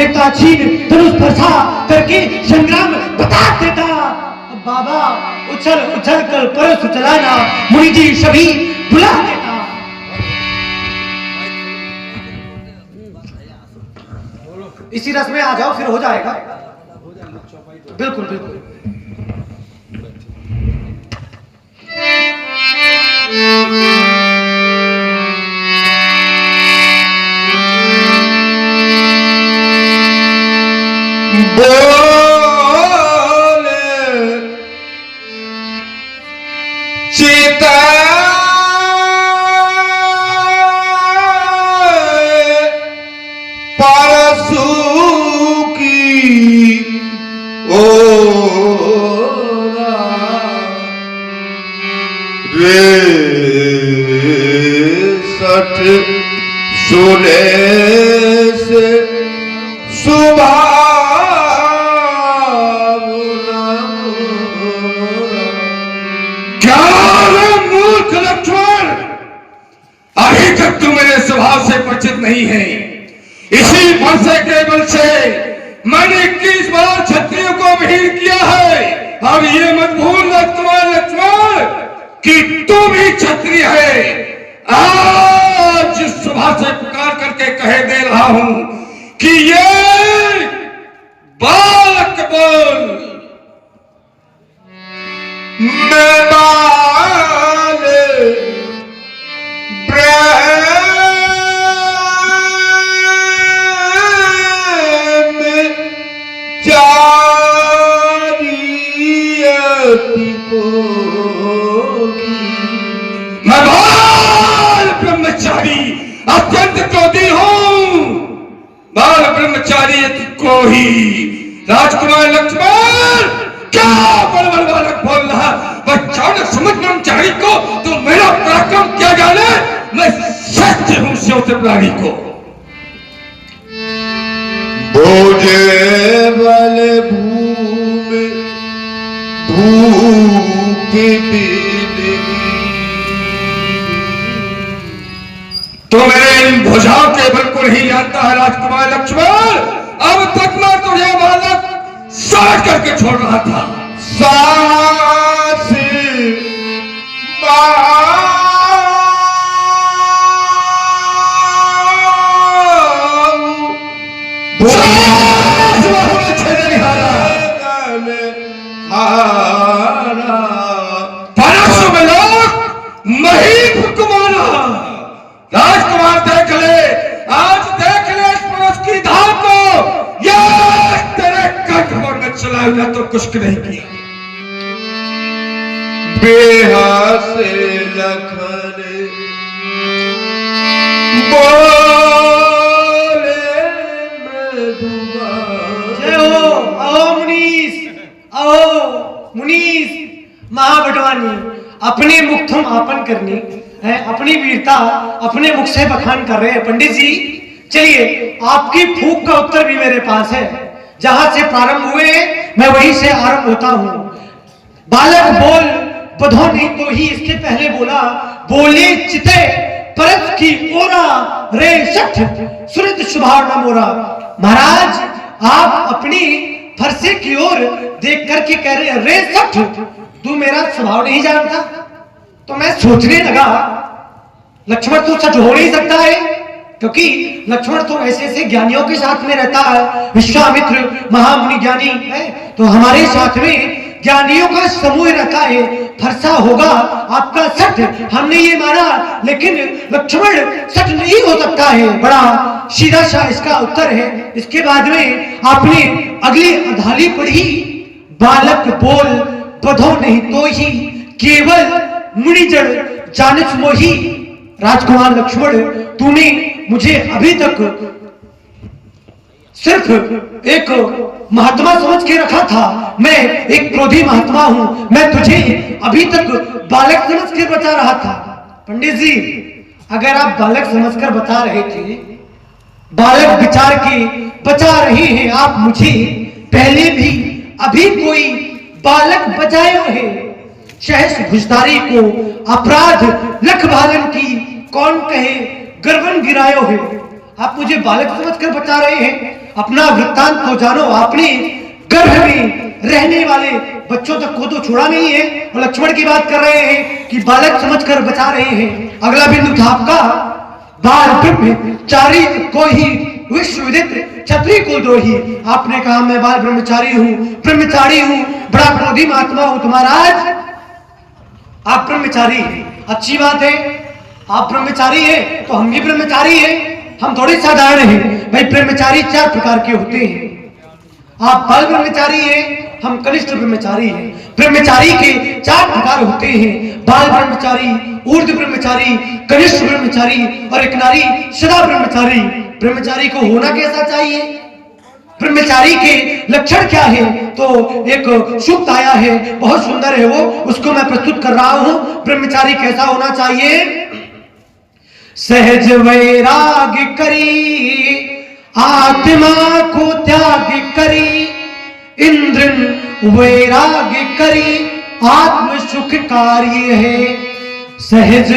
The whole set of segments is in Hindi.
लेता छीन धनुष फरसा करके संग्राम बता देता। बाबा उछल उछल कर परस चलाना मुनि जी सभी बुला देता। इसी रस में आ जाओ फिर हो जाएगा। बिल्कुल बिल्कुल। सुने से सुबह क्या मूर्ख लक्ष्मण, अभी तक तू मेरे स्वभाव से परिचित नहीं है। इसी फरसे के बल से मैंने 21 बार क्षत्रियों को विहीन किया है। अब ये मत भूल लक्ष्मण कि तू भी क्षत्रिय है। आज जिस सभा से पुकार करके कह दे रहा हूं कि ये बालक बोल, मैं बाल ब्रह्मचारी अत्यंत क्रोधी हूं। बाल ब्रह्मचारी को ही राजकुमार लक्ष्मण क्या बड़बड़ बालक बोल रहा। बच्चा समझ ब्रह्मचारी को तो मेरा पराक्रम क्या जाने। मैं सत्य हूं श्योत प्राणी को। बोझे वाले भूमि भूपि तो मेरे इन भुजाओं के बल को नहीं जानता है राजकुमार लक्ष्मण। अब तक मैं तुझे बालक साथ करके छोड़ रहा था। सास परसों में लोग महीप कुमारा राजकुमार देख ले, आज देख ले इस परस की धार को। या तेरे कंठ में चला हुआ तो कुछ नहीं किया। बेहा से लखन बोले जय हो। आओ मुनीस, आओ मुनीस महाबटवानी, अपने मुख तुम आपन करनी है, अपनी वीरता अपने मुख से बखान कर रहे हैं। पंडित जी चलिए, आपकी फूंक का उत्तर भी मेरे पास है। जहां से प्रारंभ हुए मैं वहीं से आरंभ होता हूं। बालक बोल बधो नहीं तो ही इसके पहले बोला, बोले चिते परस की ओरा रे सठ सुरत शुभार न मोरा। महाराज आप अपनी फरसे की ओर देख करके कह रहे हैं रे सठ, तू मेरा स्वभाव नहीं जानता। तो मैं सोचने लगा लक्ष्मण तो सच हो नहीं सकता है, क्योंकि लक्ष्मण तो ऐसे ऐसे ज्ञानियों के साथ में रहता है। विश्वामित्र महामुनि ज्ञानी है, तो हमारे साथ में ज्ञानियों का समूह रहता है। फरसा होगा आपका सठ, हमने ये माना, लेकिन लक्ष्मण सठ नहीं हो सकता है। बड़ा सीधा सा इसका उत्तर है। इसके बाद में आपने अगली अधाली पढ़ी, बालक बोल बधो नहीं तो ही केवल मुनिजन जानस मोही। राजकुमार लक्ष्मण तूने मुझे अभी तक सिर्फ एक महात्मा समझ के रखा था। मैं एक क्रोधी महात्मा हूं, मैं तुझे अभी तक बालक समझ के बता रहा था। पंडित जी अगर आप बालक समझकर बता रहे थे, बालक विचार के बचा रहे हैं आप मुझे, पहले भी अभी कोई बालक बचायो है। सहस भुजधारी को अपराध लख भालन की कौन कहे गर्वन गिरायो है। आप मुझे बालक समझकर बता रहे हैं, अपना वृत्तांत को जानो। आपने गर्भ में रहने वाले बच्चों तक को तो छोड़ा नहीं है, और लक्ष्मण की बात कर रहे हैं कि बालक समझकर बचा रहे हैं। अगला बिंदु था आपका बाल ब्रह्मचारी को ही विश्व विदित क्षत्रिय कुलद्रोही। आपने कहा मैं बाल ब्रह्मचारी हूं, ब्रह्मचारी हूं, बड़ा क्रोधी महात्मा हूं। तो महाराज आप ब्रह्मचारी हैं, अच्छी बात है, आप ब्रह्मचारी हैं तो हम भी ब्रह्मचारी हैं, हम थोड़े साधारण हैं। भाई ब्रह्मचारी 4 प्रकार के होते हैं। आप बाल ब्रह्मचारी हैं, हम कनिष्ठ ब्रह्मचारी हैं। ब्रह्मचारी के 4 प्रकार होते हैं, बाल ब्रह्मचारी, ऊर्ध्व ब्रह्मचारी, कनिष्ठ ब्रह्मचारी और एक नारी सदा ब्रह्मचारी। ब्रह्मचारी को होना कैसा चाहिए, ब्रह्मचारी के लक्षण क्या है? तो एक सूक्त आया है, बहुत सुंदर है वो, उसको मैं प्रस्तुत कर रहा हूं। ब्रह्मचारी कैसा होना चाहिए? सहज वैराग करी, आत्मा को त्याग करी, इंद्र वैराग करी, आत्म सुख कार्य है। सहज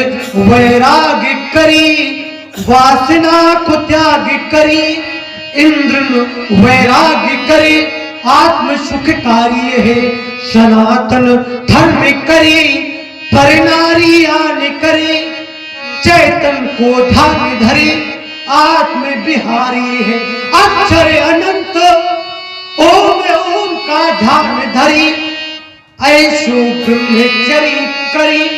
वैराग करी, वासना को त्याग करी, इंद्र वैराग करे, आत्म सुख कार्य है। सनातन धर्म करे, पर नारी आन करे, चैतन को धान धरे, आत्म बिहारी है। अक्षर अनंत ओम ओम का ध्यान धरी, ऐसो ब्रह्मचरी करी,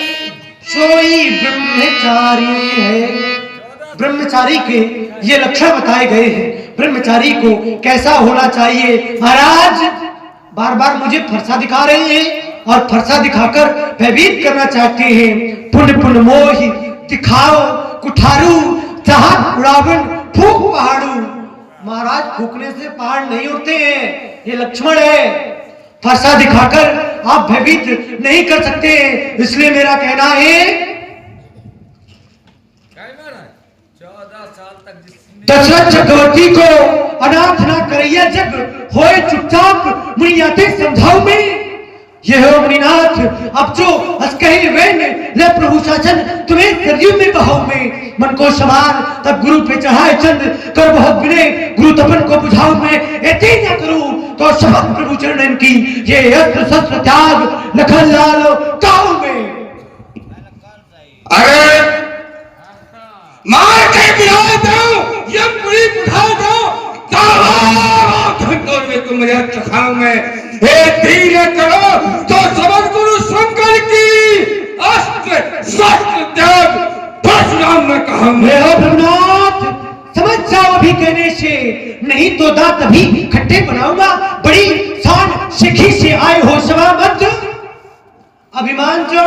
सोई ब्रह्मचारी है। ब्रह्मचारी के ये लक्षण बताए गए हैं। ब्रह्मचारी को कैसा होना चाहिए? महाराज बार बार मुझे फरसा दिखा रहे हैं और फरसा दिखाकर भयभीत करना चाहते हैं। पुण्य पुण्य मोहि दिखाओ कुठारू, जहां उड़ावन फूक पहाड़ू। महाराज फूकने से पहाड़ नहीं उड़ते हैं, ये लक्ष्मण है। फरसा दिखाकर आप भयभीत नहीं कर सकते, इसलिए मेरा कहना है दशरथ चक्रवर्ती को अनाथ ना करैया जग होए चुपचाप, मुनियाते समझाओ में। यह हो मुनिनाथ अब जो हस कहे वैन ले प्रभु शासन, तुम्हें सरयू में बहाओ में। मन को समान तब गुरु पे चढ़ाए चंद, कर बहुत विनय गुरु तपन को बुझाओ में। ऐसे न करूं तो शपथ प्रभु चरणन की, ये अस्त्र शस्त्र त्याग लखन लाल काऊ में। अरे मार के गिरा दो, ये पूरी बुढ़ा दो, तुम मेरा चखाओ में। हे धीरे करो तो समझ गुरु शंकर की, अस्त्र शस्त्र त्याग परशुराम ने कहा। मेरा ब्रह्मनाथ समझ जाओ अभी कहने से, नहीं तो दांत अभी खट्टे बनाऊंगा। बड़ी शान शिखी से आए हो सभा मत, अभिमान जो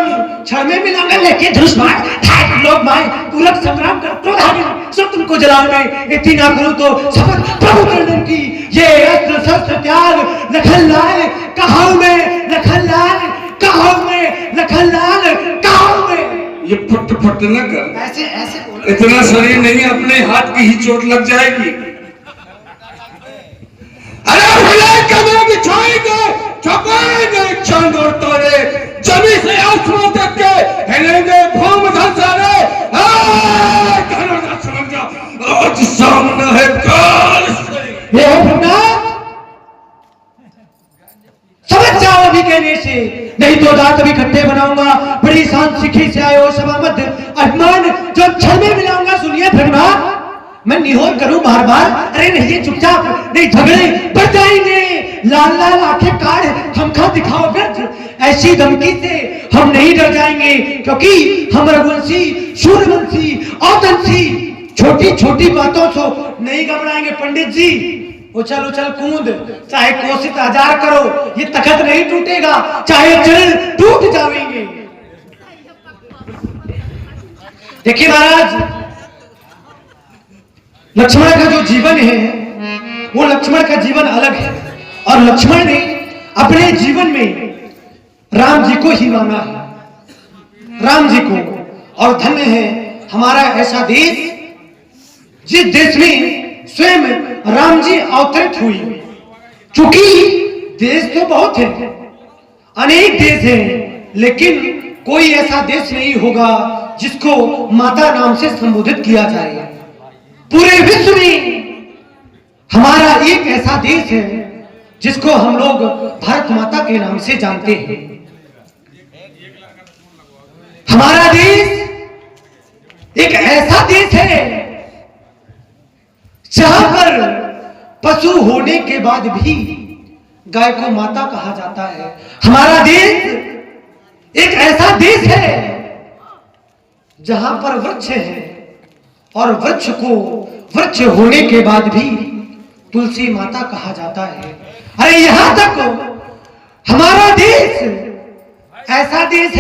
क्षण में मिलांगा लेके धनुष मार लोग माए पूरक संग्राम कर क्रोधाग्नि सो तुमको जलाओ में। इतनी ना करूं तो शपथ प्रभु चरणन की, ये अस्त्र शस्त्र त्याग लखन लाल कहाऊ में, लखन लाल कहाऊ में, लखन लाल कहाऊ में। ये फट फट न कर, ऐसे ऐसे बोलो, इतना शरीर नहीं, अपने हाथ की ही चोट लग जाएगी। अरे भलाई कमर बिछाएंगे, छपाएंगे चंद और तारे, जमी से आसमान तक के हिलेंगे भूम धंसारे। समझ जा आज सामने है काल। समझ जाओ अभी कहने से, नहीं तो दांत अभी खट्टे बनाऊंगा। बड़ी शांत शिखी से आए हो सभा मध्य, अभिमान जो छल में मिलाऊंगा। सुनिए ब्रह्मा, मैं निहोर करूं बार बार? अरे नहीं चुपचाप, नहीं झगड़े बढ़ जाएंगे। लाल लाल आंखें काढ़ हमखा दिखाओ व्यर्थ, ऐसी धमकी से हम नहीं डर जाएंगे, क्योंकि हम रघुवंशी सूर्यवंशी औतंशी, छोटी छोटी बातों से नहीं घबराएंगे। पंडित जी उछल उछल कूद, चाहे कोशिश हजार करो, ये तखत नहीं टूटेगा, चाहे जल टूट जाएंगे। देखिए महाराज, लक्ष्मण का जो जीवन है वो लक्ष्मण का जीवन अलग है, और लक्ष्मण ने अपने जीवन में राम जी को ही माना है, राम जी को। और धन्य है हमारा ऐसा देश जिस देश में स्वयं राम जी अवतरित हुई। चूंकि देश तो बहुत है, अनेक देश हैं, लेकिन कोई ऐसा देश नहीं होगा जिसको माता नाम से संबोधित किया जाए। पूरे विश्व में हमारा एक ऐसा देश है जिसको हम लोग भारत माता के नाम से जानते हैं। हमारा देश एक ऐसा देश है जहां पर पशु होने के बाद भी गाय को माता कहा जाता है। हमारा देश एक ऐसा देश है जहां पर वृक्ष है और वृक्ष को वृक्ष होने के बाद भी तुलसी माता कहा जाता है। अरे यहां तक हमारा देश ऐसा देश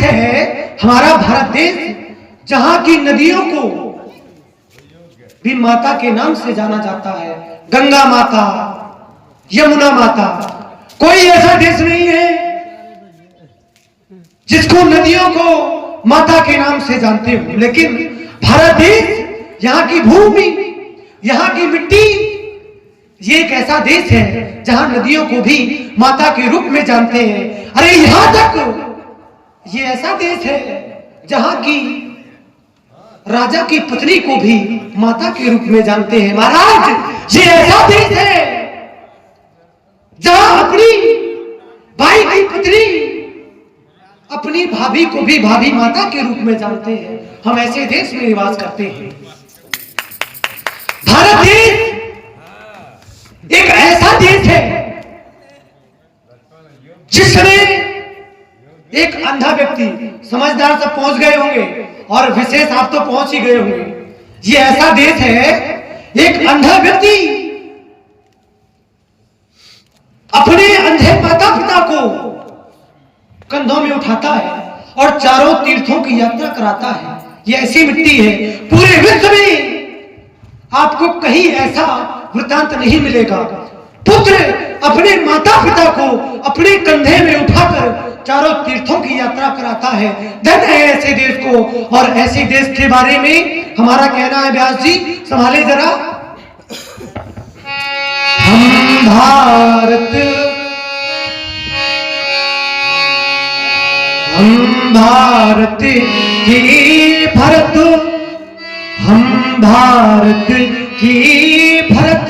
है हमारा भारत देश जहां की नदियों को भी माता के नाम से जाना जाता है। गंगा माता, यमुना माता। कोई ऐसा देश नहीं है जिसको नदियों को माता के नाम से जानते हो, लेकिन भारत देश, यहाँ की भूमि, यहाँ की मिट्टी, ये एक ऐसा देश है जहां नदियों को भी माता के रूप में जानते हैं। अरे यहां तक ये ऐसा देश है जहां की राजा की पत्नी को भी माता के रूप में जानते हैं। महाराज, ये ऐसा देश है जहां अपनी भाई की पत्नी अपनी भाभी को भी भाभी माता के रूप में जानते हैं। हम ऐसे देश में निवास करते हैं। भारत देश एक ऐसा देश है जिसमें एक अंधा व्यक्ति, समझदार सब पहुंच गए होंगे और विशेष आप तो पहुंच ही गए होंगे। ये ऐसा देश है, एक अंधा व्यक्ति अपने अंधे माता पिता को कंधों में उठाता है और चारों तीर्थों की यात्रा कराता है। ये ऐसी मिट्टी है, पूरे विश्व में आपको कहीं ऐसा वृतांत नहीं मिलेगा। पुत्र अपने माता पिता को अपने कंधे में उठाकर चारों तीर्थों की यात्रा कराता है। धन है ऐसे देश को। और ऐसे देश के बारे में हमारा कहना है, व्यास जी संभाले जरा। हम भारत की भरत, हम भारत की भरत,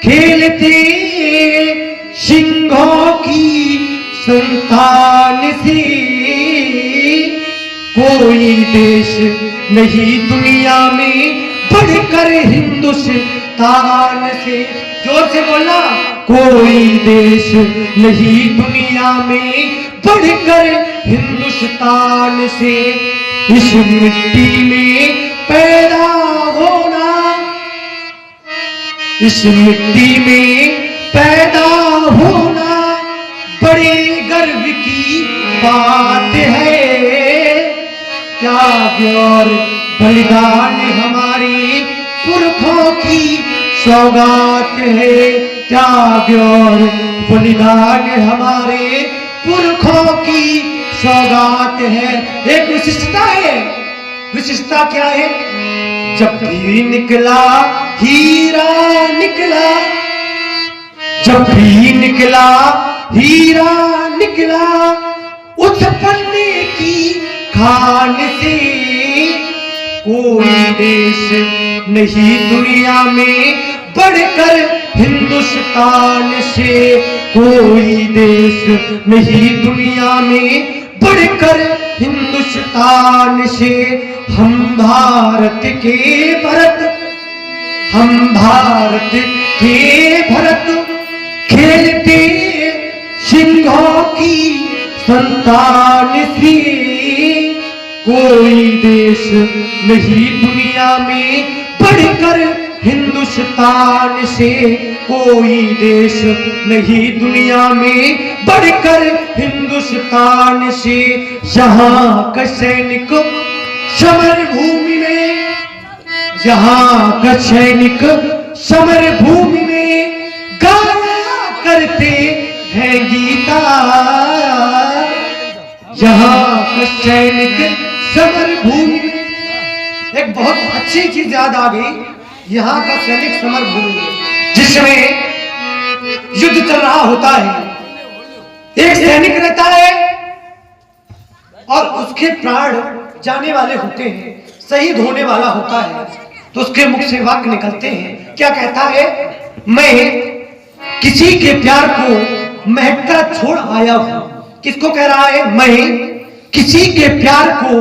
खेलते सिंहों की संतान से। कोई देश नहीं दुनिया में बढ़कर हिंदुस्तान से। जोर से बोलना। कोई देश नहीं दुनिया में बढ़कर हिंदुस्तान से। इस मिट्टी में पैदा होना, इस मिट्टी में पैदा होना बड़े गर्व की बात है। त्याग और बलिदान हमारे पुरखों की सौगात है। त्याग और बलिदान हमारे पुरखों की सौगात है। एक विशिष्टता है। विशिष्टता क्या है? जब भी निकला हीरा निकला, जब भी निकला हीरा निकला, उस पन्ने की खान से। कोई देश नहीं दुनिया में बढ़कर हिंदुस्तान से। कोई देश नहीं दुनिया में बढ़कर हिंदुस्तान से। हम भारत के भरत, हम भारत के भरत, खेलते सिंहों की संतान से। कोई देश नहीं दुनिया में बढ़कर हिंदुस्तान से। कोई देश नहीं दुनिया में बढ़कर हिंदुस्तान से। यहाँ का सैनिक समर भूमि में, यहाँ का सैनिक समर भूमि में गाया करते हैं गीता। यहाँ का सैनिक समर भूमि में। एक बहुत अच्छी चीज याद आ गई। यहाँ का सैनिक समर भूमि में, जिसमें युद्ध चल रहा होता है, एक सैनिक रहता है और उसके प्राण जाने वाले होते हैं, शहीद होने वाला होता है। तो उसके मुख से वाक्य निकलते हैं, क्या कहता है? मैं किसी के प्यार को महकता छोड़ आया हूं। किसको कह रहा है? मैं किसी के प्यार को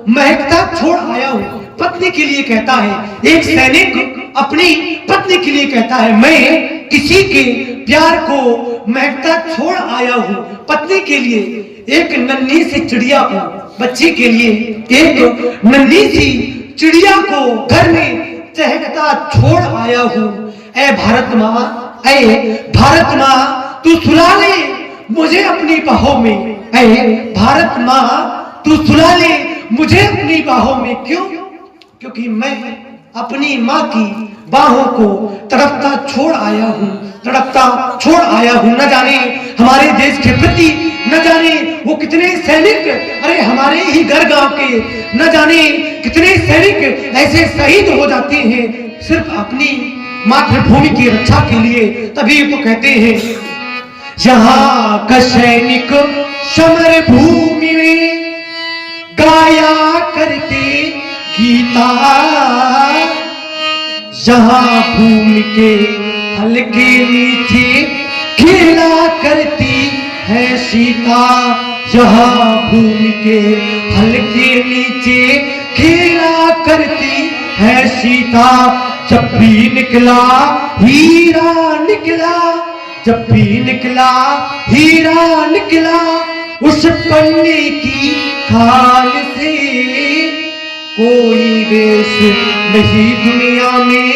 महकता छोड़ आया हूं। पत्नी के लिए कहता है। एक सैनिक अपनी पत्नी के लिए कहता है, मैं किसी के प्यार को महकता छोड़ आया हूं। पत्नी के लिए एक नन्ही सी चिड़िया को, बच्ची के लिए एक नन्ही सी चिड़िया को घर में चहकता छोड़ आया हूं। ऐ भारत माँ, ऐ भारत माँ, तू सुला ले मुझे अपनी बाहों में। ऐ भारत माँ, तू सुला ले मुझे अपनी बाहों में। क्यों? क्योंकि मैं अपनी माँ की बाहों को तड़पता छोड़ आया हूँ, तड़पता छोड़ आया हूँ। न जाने हमारे देश के प्रति, न जाने वो कितने सैनिक, अरे हमारे ही घर गांव के, न जाने कितने सैनिक ऐसे शहीद हो जाते हैं सिर्फ अपनी मातृभूमि की रक्षा के लिए। तभी तो कहते हैं, यहाँ का सैनिक समर भूमि में गाया करते गीता, जहां भूमि के हल्के नीचे खेला करती है सीता, जहां भूमि के हल्के नीचे खेला करती है सीता। जब भी निकला हीरा निकला, जब भी निकला हीरा निकला, उस पन्ने की खाल से कोई देश नहीं दुनिया में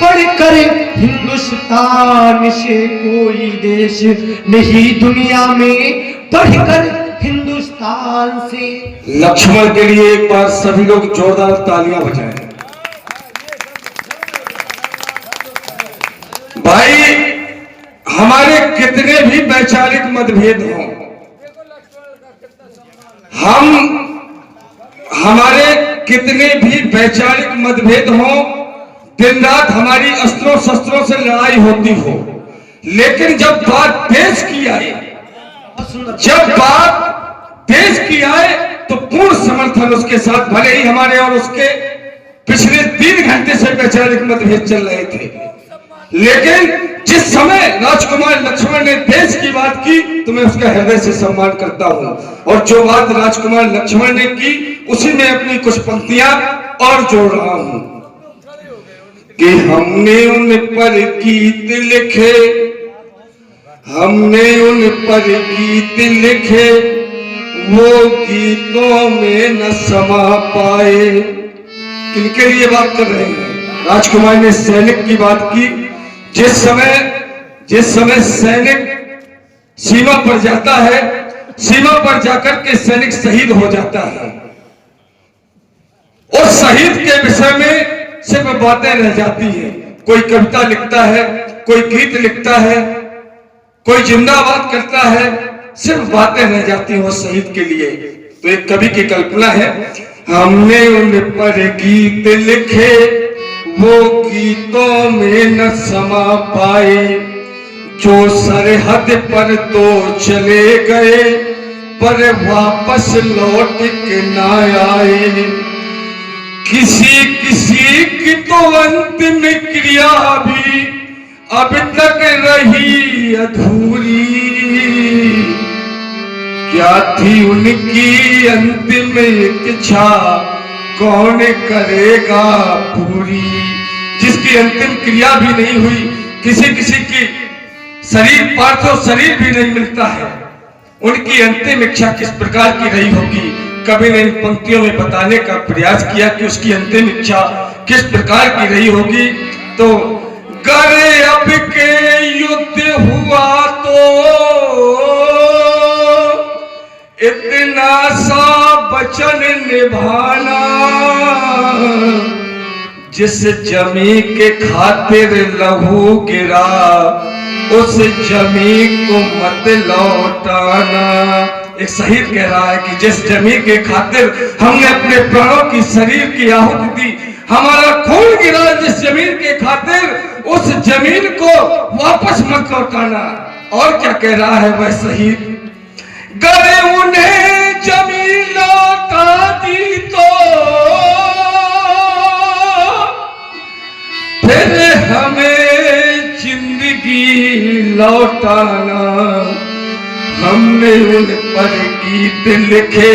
बढ़कर हिंदुस्तान से, कोई देश नहीं दुनिया में बढ़कर हिंदुस्तान से। लक्ष्मण के लिए एक बार सभी लोग जोरदार तालियां बजाएं। भाई, हमारे कितने भी वैचारिक मतभेद हों, हमारे कितने भी वैचारिक मतभेद हों, दिन रात हमारी अस्त्रों शस्त्रों से लड़ाई होती हो, लेकिन जब बात देश की आए, जब बात देश की आए तो पूर्ण समर्थन उसके साथ। भले ही हमारे और उसके पिछले 3 घंटे से वैचारिक मतभेद चल रहे थे, लेकिन जिस समय राजकुमार लक्ष्मण ने देश की बात की तो मैं उसका हृदय से सम्मान करता हूं। और जो बात राजकुमार लक्ष्मण ने की उसी में अपनी कुछ पंक्तियां और जोड़ रहा हूं कि हमने उन पर गीत लिखे, हमने उन पर गीत लिखे, वो गीतों में न समा पाए। किनके लिए बात कर रहे हैं? राजकुमार ने सैनिक की बात की। जिस समय सैनिक सीमा पर जाता है, सीमा पर जाकर के सैनिक शहीद हो जाता है, और शहीद के विषय में सिर्फ बातें रह जाती हैं। कोई कविता लिखता है, कोई गीत लिखता है, कोई जिंदाबाद करता है, सिर्फ बातें रह जाती हैं उस शहीद के लिए। तो एक कवि की कल्पना है, हमने उन पर गीत लिखे, वो गीतों में न समा पाए, जो सरहद पर तो चले गए पर वापस लौट के न आए। किसी किसी की तो अंतिम क्रिया भी अब तक रही अधूरी, क्या थी उनकी अंतिम इच्छा कौन करेगा पूरी। जिसकी अंतिम क्रिया भी नहीं हुई, किसी किसी की शरीर पार्थो शरीर भी नहीं मिलता है, उनकी अंतिम इच्छा किस प्रकार की रही होगी, कवि ने इन पंक्तियों में बताने का प्रयास किया कि उसकी अंतिम इच्छा किस प्रकार की रही होगी। तो करे अब के युद्ध हुआ तो इतना सा वचन निभाना, जिस जमी के खातिर लहू गिरा उस जमी को मत लौटाना। एक शहीद कह रहा है कि जिस जमी के खातिर हमने अपने प्राणों की शरीर की आहुति दी, हमारा खून गिरा जिस जमीन के खातिर, उस जमीन को वापस मत लौटाना। और क्या कह रहा है वह शहीद, गरे उन्हें जमीन लौटा दी तो फिर हमें जिंदगी लौटाना। हमने उन पर गीत लिखे,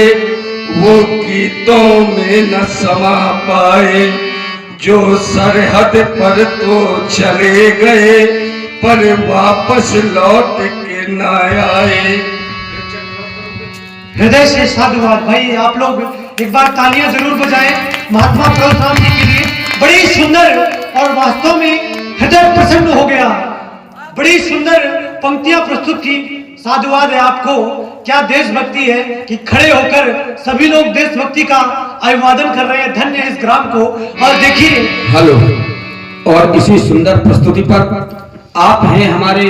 वो गीतों में न समा पाए। जो सरहद पर तो चले गए, पर वापस लौट के न आए। हृदय से साधुवाद। भाई आप लोग एक बार तालियां जरूर बजाएं महात्मा परशुराम जी के लिए। बड़ी सुंदर और वास्तव में हृदय प्रसन्न हो गया। बड़ी सुंदर पंक्तियां प्रस्तुत की। साधुवाद है आपको। क्या देशभक्ति है कि खड़े होकर सभी लोग देशभक्ति का अभिवादन कर रहे हैं। धन्य है इस ग्राम को। और देखिए हेलो, और इसी सुंदर प्रस्तुति पर आप हैं हमारे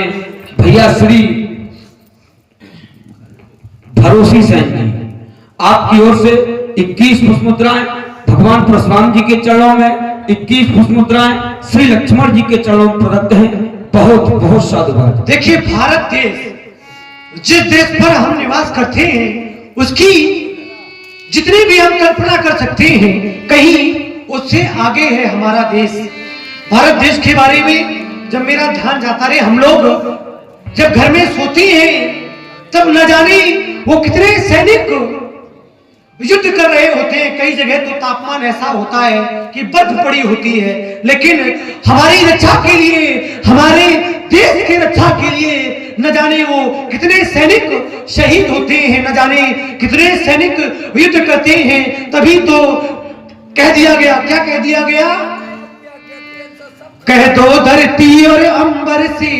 भैया श्री भरोसी सेन जी। आपकी ओर से 21 पुष्प मुद्राएं भगवान परशुराम जी के चरणों में, 21 पुष्प मुद्राएं श्री लक्ष्मण जी के चरणों में प्रदत्त हैं। बहुत बहुत साधुवाद। देखिए भारत देश, जिस देश पर हम निवास करते हैं, उसकी जितनी भी हम कल्पना कर सकते हैं, कहीं उससे आगे है हमारा देश। भारत देश के बारे में जब मेरा ध्यान जाता रहे, हम लोग जब घर में सोते हैं तब न जाने वो कितने सैनिक युद्ध कर रहे होते हैं। कई जगह तो तापमान ऐसा होता है कि बर्फ पड़ी होती है, लेकिन हमारी रक्षा के लिए, हमारे देश की रक्षा के लिए न जाने वो कितने सैनिक शहीद होते हैं, न जाने कितने सैनिक युद्ध करते हैं। तभी तो कह दिया गया, क्या कह दिया गया? कह दो धरती और अंबर से,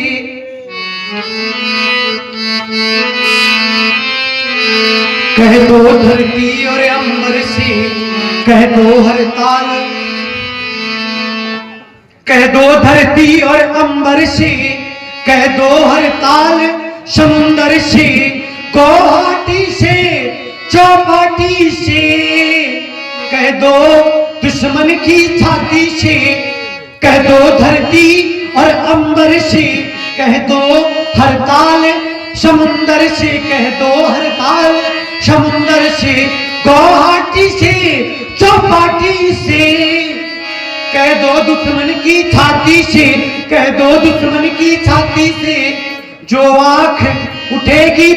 कह दो धरती और अंबर से, कह दो हर ताल, कह दो धरती और अंबर से, कह दो हर ताल समुंदर से, गुवाहाटी से चौपाटी से, कह दो दुश्मन की छाती से, कह दो धरती और अंबर से, कह दो हर ताल समुंदर से, कह दो हर ताल समुंदर से, गुवाहाटी से चौपाटी से, कह दो दुश्मन की छाती से, कह दो दुश्मन की छाती से, जो आंख उठेगी